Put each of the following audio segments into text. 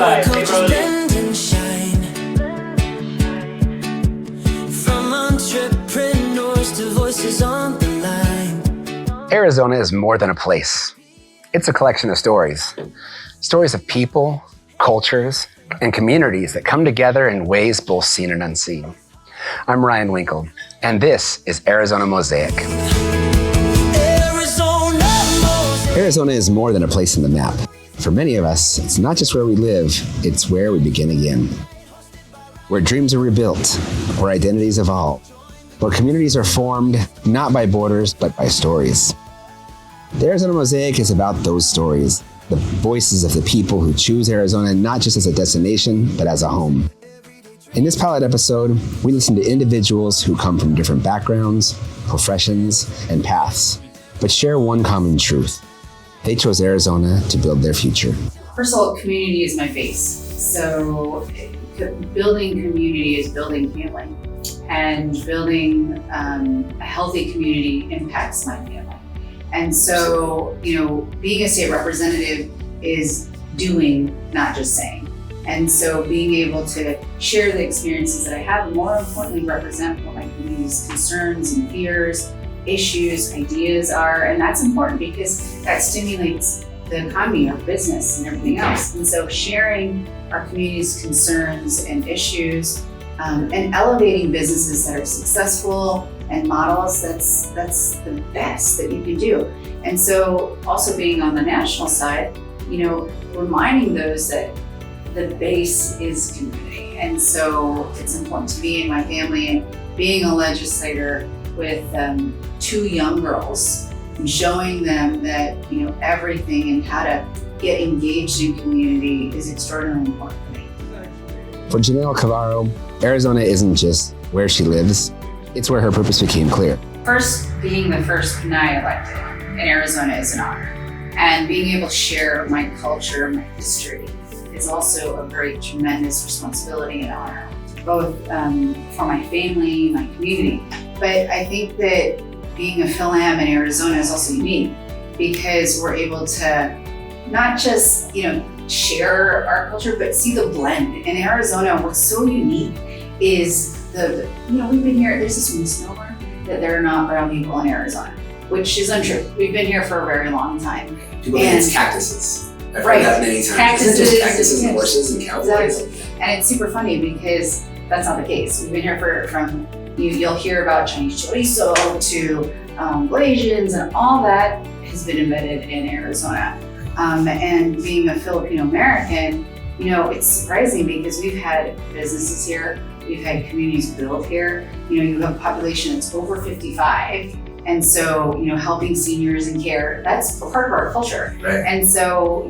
Live. Coaches bend and shine. From entrepreneurs to voices on the line. Arizona is more than a place. It's a collection of stories. Stories of people, cultures, and communities that come together in ways both seen and unseen. I'm Ryan Winkle, and this is Arizona Mosaic. Arizona is more than a place on the map. For many of us, it's not just where we live, it's where we begin again. Where dreams are rebuilt, where identities evolve, where communities are formed not by borders, but by stories. The Arizona Mosaic is about those stories, the voices of the people who choose Arizona not just as a destination, but as a home. In this pilot episode, we listen to individuals who come from different backgrounds, professions, and paths, but share one common truth. They chose Arizona to build their future. First of all, community is my face. So building community is building family. And building a healthy community impacts my family. And so, being a state representative is doing, not just saying. And so being able to share the experiences that I have, and more importantly, represent what my community's concerns and fears, issues, ideas are. And that's important because that stimulates the economy, our business, and everything else. And so sharing our community's concerns and issues and elevating businesses that are successful and models, that's the best that you can do. And so also being on the national side, reminding those that the base is community. And so it's important to me and my family, and being a legislator with 2 young girls and showing them that, everything and how to get engaged in community is extraordinarily important for me. For Janelle Cavaro, Arizona isn't just where she lives, it's where her purpose became clear. First, being the first PMAA elected in Arizona is an honor. And being able to share my culture, my history, is also a very tremendous responsibility and honor, both for my family, my community. But I think that being a Phil-Am in Arizona is also unique because we're able to not just, share our culture, but see the blend. In Arizona, what's so unique is we've been here, there's this misnomer that there are not brown people in Arizona, which is untrue. We've been here for a very long time. People think it's cactuses. I've Right. heard that many times. Cactuses, Isn't it just cactuses and yes. horses and cowboys? Exactly. And it's super funny because that's not the case. We've been here from you'll hear about Chinese chorizo to Blasians, and all that has been embedded in Arizona. And being a Filipino American, it's surprising because we've had businesses here, we've had communities built here. You have a population that's over 55. And so, helping seniors in care, that's part of our culture. Right. And so,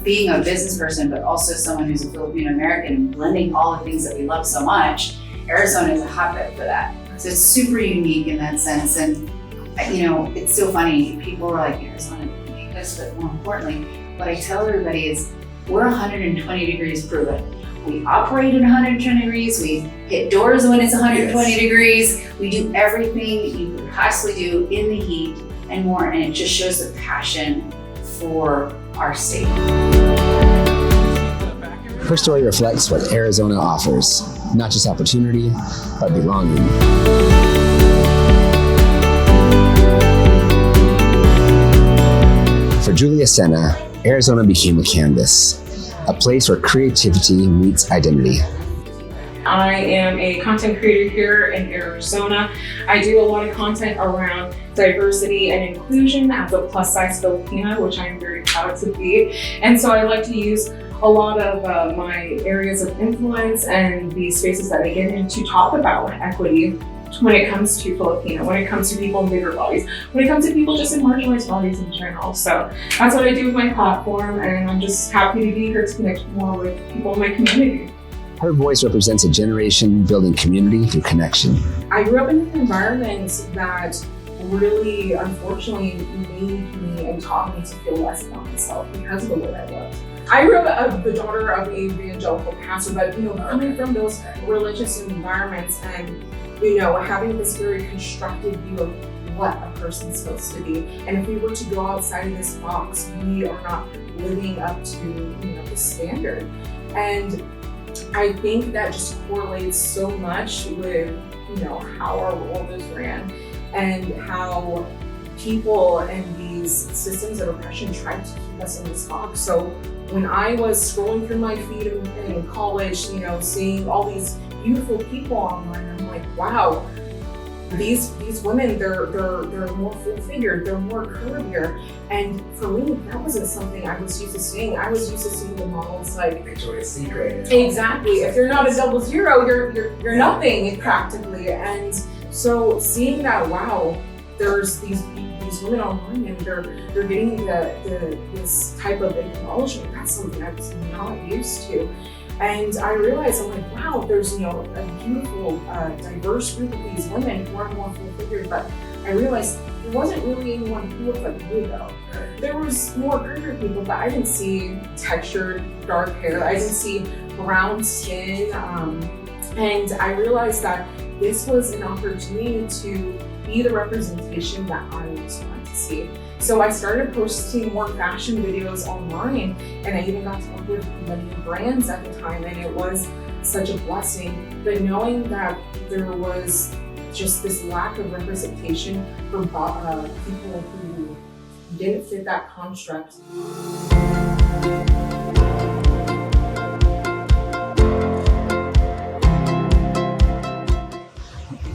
being a business person, but also someone who's a Filipino American and blending all the things that we love so much, Arizona is a hotbed for that. So it's super unique in that sense. And, it's so funny. People are like, Arizona didn't make this, but more importantly, what I tell everybody is we're 120 degrees proven. We operate at 120 degrees. We hit doors when it's 120 degrees. We do everything you could possibly do in the heat and more. And it just shows the passion for our state. Her story reflects what Arizona offers, not just opportunity, but belonging. For Julia Senna, Arizona became a canvas, a place where creativity meets identity. I am a content creator here in Arizona. I do a lot of content around diversity and inclusion as a plus-size Filipina, which I'm very proud to be. And so I like to use a lot of my areas of influence and the spaces that I get in to talk about equity when it comes to Filipino, when it comes to people in bigger bodies, when it comes to people just in marginalized bodies in general. So that's what I do with my platform, and I'm just happy to be here to connect more with people in my community. Her voice represents a generation building community through connection. I grew up in an environment that really, unfortunately, made me and taught me to feel less about myself because of the way I looked. I grew up the daughter of an evangelical pastor, but coming from those religious environments and having this very constructed view of what a person's supposed to be. And if we were to go outside of this box, we are not living up to the standard. And I think that just correlates so much with how our world is ran and how people and these systems of oppression try to keep us in this box. So when I was scrolling through my feed in college, seeing all these beautiful people online, I'm like, wow, these women, they're more full-figured, they're more curvier. And for me, that wasn't something I was used to seeing. I was used to seeing the models like Victoria's Secret. Exactly. If you're not a 0-0, you're nothing practically. And so seeing that, wow, there's these women online and they're getting this type of acknowledgement. That's something I was not used to. And I realized, I'm like, wow, there's a beautiful, diverse group of these women who are more full-figured. But I realized there wasn't really anyone who looked like me though. There was more curvier people, but I didn't see textured dark hair. I didn't see brown skin. And I realized that this was an opportunity to be the representation that I always wanted to see. So I started posting more fashion videos online, and I even got to work with many brands at the time, and it was such a blessing. But knowing that there was just this lack of representation for people who didn't fit that construct.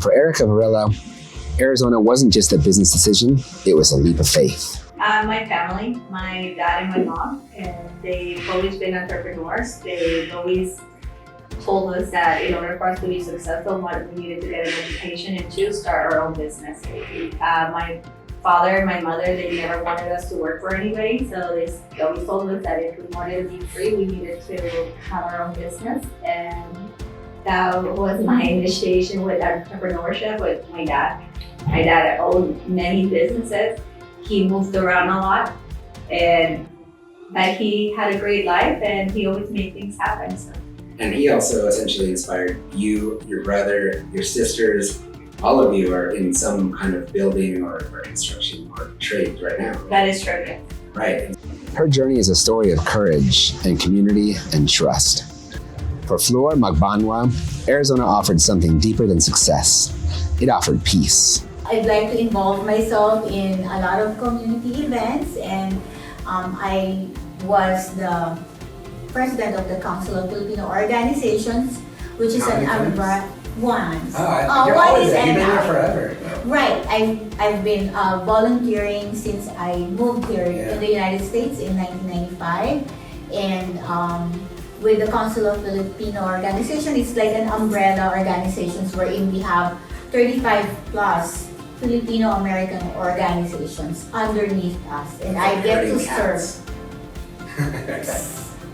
For Erica Varela, Arizona wasn't just a business decision, it was a leap of faith. My family, my dad and my mom, and they've always been entrepreneurs. They've always told us that in order for us to be successful, we needed to get an education and to start our own business. My father and my mother, they never wanted us to work for anybody, so they always told us that if we wanted to be free, we needed to have our own business. And that was my initiation with entrepreneurship with my dad. My dad owned many businesses. He moved around a lot, but he had a great life and he always made things happen. So. And he also essentially inspired you, your brother, your sisters. All of you are in some kind of building or construction or trade right now. That is true, yes. Right. Her journey is a story of courage and community and trust. For Flor Magbanwa, Arizona offered something deeper than success. It offered peace. I'd like to involve myself in a lot of community events, and I was the president of the Council of Filipino Organizations, which is an umbrella. Once. You're always there. You've been there forever. Right. I've been volunteering since I moved here in the United States in 1995, and with the Council of Filipino Organization, it's like an umbrella organizations wherein we have 35 plus Filipino American organizations underneath us, and I get to serve.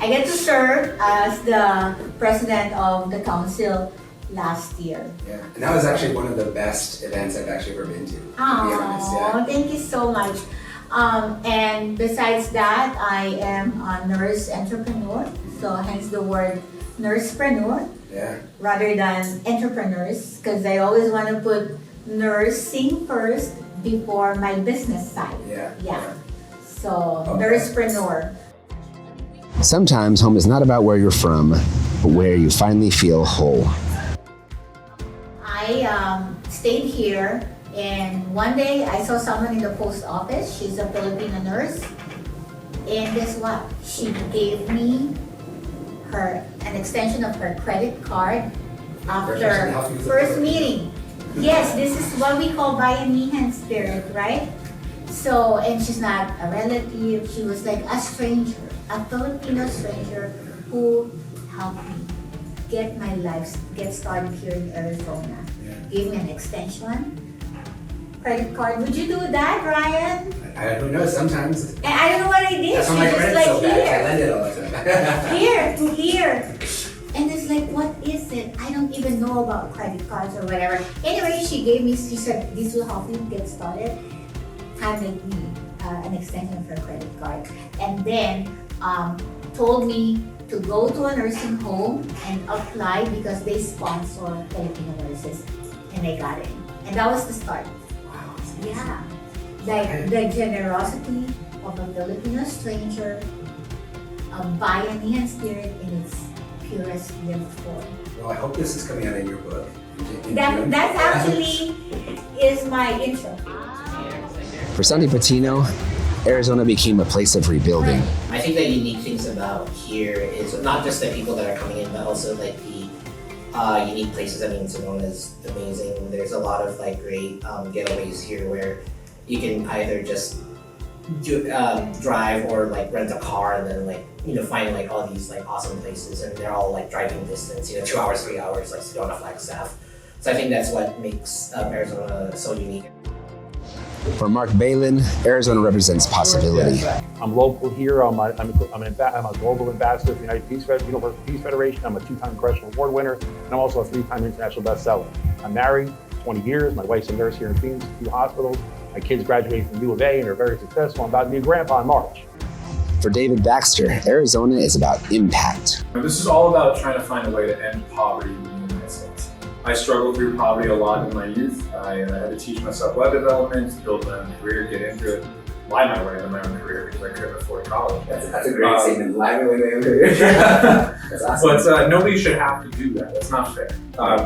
I get to serve as the president of the council last year. Yeah, and that was actually one of the best events I've actually ever been to. Oh, thank you so much. And besides that, I am a nurse entrepreneur, so hence the word nursepreneur, rather than entrepreneurs, because I always want to put nursing first before my business side. So nursepreneur. Sometimes home is not about where you're from, but where you finally feel whole. I stayed here, and one day I saw someone in the post office. She's a Filipino nurse, and guess what? She gave me an extension of her credit card after first meeting. Yes, this is what we call bayanihan spirit, right? So, and she's not a relative. She was like a stranger, a Filipino stranger who helped me get my life, get started here in Arizona. Gave me an extension, credit card. Would you do that, Ryan? Who knows, sometimes. And I don't know what I did. That's why my credit's so bad. I lend it all the time. Here. And it's like, what is it? I don't even know about credit cards or whatever. Anyway, she said, this will help you get started. Handed me an extension of her credit card. And then told me to go to a nursing home and apply because they sponsor Filipino nurses. And I got it. And that was the start. Wow. Yeah. Like the generosity of a Filipino stranger a Bayanihan spirit in its purest form. Well, I hope this is coming out in your book. That actually is my intro. For Sandy Patino, Arizona became a place of rebuilding. I think the unique things about here is not just the people that are coming in, but also like the unique places. I mean, Sedona is amazing. There's a lot of like great getaways here where you can either just drive or like rent a car and then like, you know, find like all these like awesome places, and they're all like driving distance, you know, 2 hours, 3 hours, like Sedona, Flagstaff. So I think that's what makes Arizona so unique. For Mark Balin, Arizona represents possibility. I'm local here. I'm a global ambassador for the Universal Peace Federation. I'm a 2-time Congressional Award winner, and I'm also a 3-time international bestseller. I'm married, 20 years. My wife's a nurse here in Phoenix, 2 hospitals. My kids graduated from U of A and are very successful. I'm about to be a grandpa in March. For David Baxter, Arizona is about impact. This is all about trying to find a way to end poverty in the United States. I struggled through poverty a lot in my youth. I had to teach myself web development, build my own career, get into it, lie my way into my own career because I couldn't afford college. That's a great statement, lie my way into my own career. That's awesome. But nobody should have to do that. That's not fair.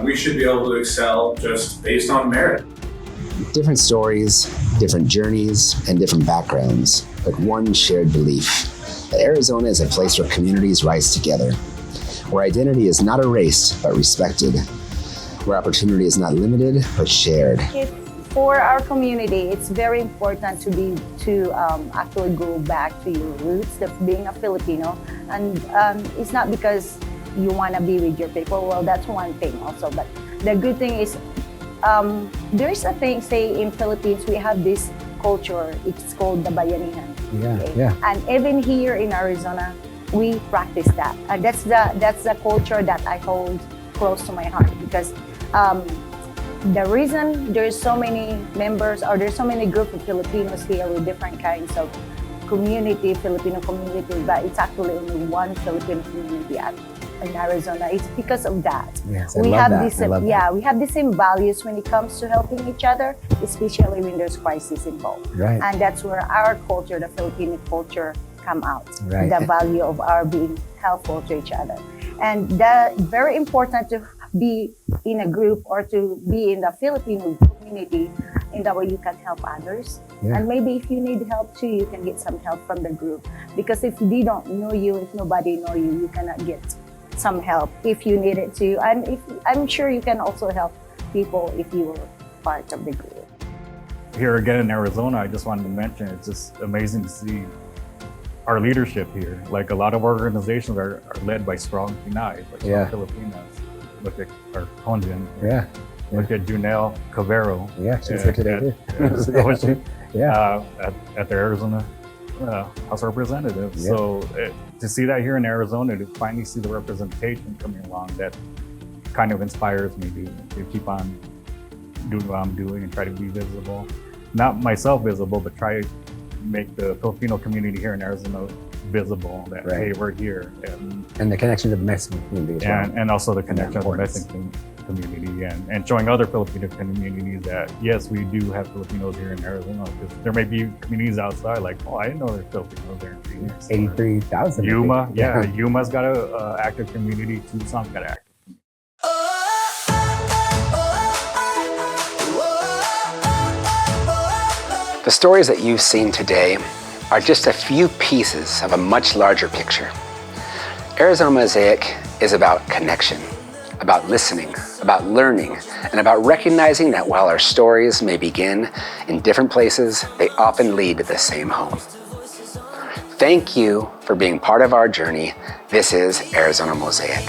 We should be able to excel just based on merit. Different stories, different journeys, and different backgrounds, but one shared belief that Arizona is a place where communities rise together, where identity is not erased but respected, where opportunity is not limited but shared. For our community, it's very important to actually go back to your roots of being a Filipino, and it's not because you want to be with your people. Well, that's one thing also, but the good thing is there's a thing, say in Philippines, we have this culture, it's called the Bayanihan. Okay? And even here in Arizona, we practice that. And that's the culture that I hold close to my heart, because the reason there's so many members, or there's so many group of Filipinos here with different kinds of community, Filipino community, but it's actually only one Filipino community in Arizona. It's because of that. Yes, we have the same values when it comes to helping each other, especially when there's crisis involved. Right. And that's where our culture, the Filipino culture, come out. Right. The value of our being helpful to each other. And that's very important to be in a group or to be in the Filipino community, in that way you can help others. Yeah. And maybe if you need help too, you can get some help from the group. Because if they don't know you, if nobody know you, you cannot get some help if you need it to. And if I'm sure you can also help people if you were part of the group. Here again in Arizona, I just wanted to mention, it's just amazing to see our leadership here. Like a lot of organizations are led by strong Pinoy, like strong Filipinos. Look at our Conjun. Look at Junelle Cavero. She's here today too. At the Arizona House of Representatives. So to see that here in Arizona, to finally see the representation coming along, that kind of inspires me to keep on doing what I'm doing and try to be visible. Not myself visible, but try to make the Filipino community here in Arizona visible, that hey, we're here. And the connection to the Mexican community as well. And also the connection to the Mexican community, and showing other Filipino communities that yes, we do have Filipinos here in Arizona, because there may be communities outside like, oh, I didn't know there's Filipinos there in Phoenix. 83,000. Yuma, Yuma's got a active community, Tucson's got an active. The stories that you've seen today are just a few pieces of a much larger picture. Arizona Mosaic is about connection, about listening, about learning, and about recognizing that while our stories may begin in different places, they often lead to the same home. Thank you for being part of our journey. This is Arizona Mosaic.